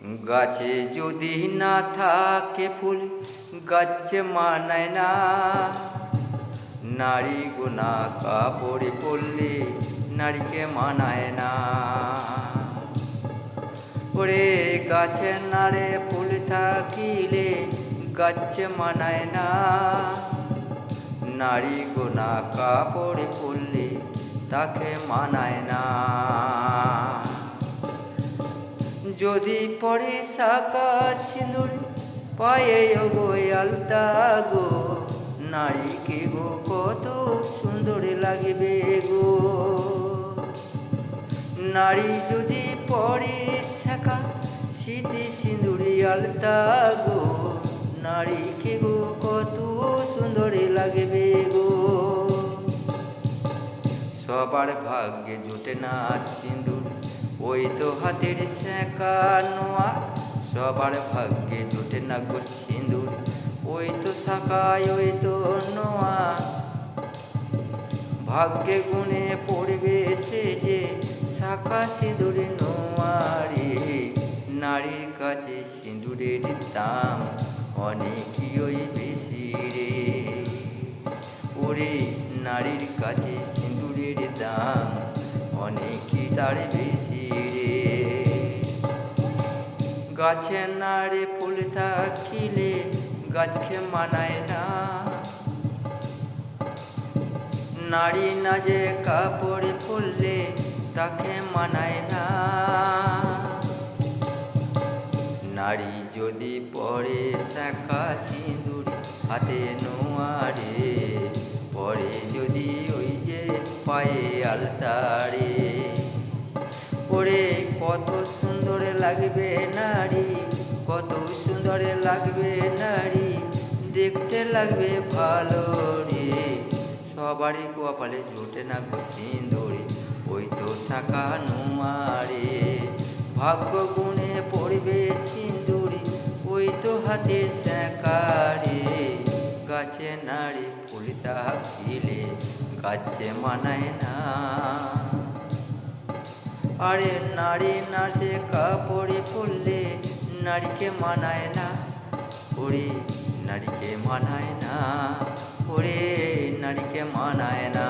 গাছে যদি না থাকে ফুল গাছে মানায় না। নারী গোনা কাপড়ে পড়লে নারীকে মানায় না। ওরে গাছে নারে ফুল থাকিলে গাছে মানায় না। নারী গোনা কাপড়ে পড়লে তাকে মানায় না। যদি পরে শাখা সিঁদুর পায়ে গো আলতা গো, নারীকে গো কত সুন্দর লাগবে গো। নারী যদি পরে শাখা সিঁথি সিঁদুরি আলতা গো, নারীকে গো কত সুন্দর লাগবে গো। সবার ভাগ্যে জোটে না সিঁদুর, ওই তো হাতের শেখা নোয়া। সবার ভাগ্যে জোটে না গো সিঁদুর, ওই তো শাখায় ওই তো নোয়া। ভাগ্যে গুণে পড়বে সে যে শাখা সিঁদুর নোয়ারে। নারীর কাছে সিঁদুরের দাম অনেকই ওই বেশি রে। ওরে নারীর কাছে সিঁদুরের দাম অনেকই তার বেশি রে। গাছে নারে ফুল থাকিলে গাছকে মানায় না। নারী না যে কাপড়ে পরলে তাকে মানায় না। নারী যদি পরে শাখা সিঁদুর হাতে নোয়ারে, পরে যদি ওই যে পায়ে আলতারে। ওরে কত সুন্দর লাগবে নারী, কত সুন্দর লাগবে নারী, দেখতে লাগবে ভালো রে। সবারই কপালে জোটে না গো সিঁদুরে, ওই তো শাখা নোয়ারে। ভাগ্য গুণে পড়বে সিঁদুরে, ওই তো হাতে শেখারে। গাছে নারী ফুল থাকিলে গাছে মানায় না। আরে নারী নাচে কাপড়ে পরলে নারীকে মানায় না। ওরে নারীকে মানায় না, ওরে নারীকে মানায় না।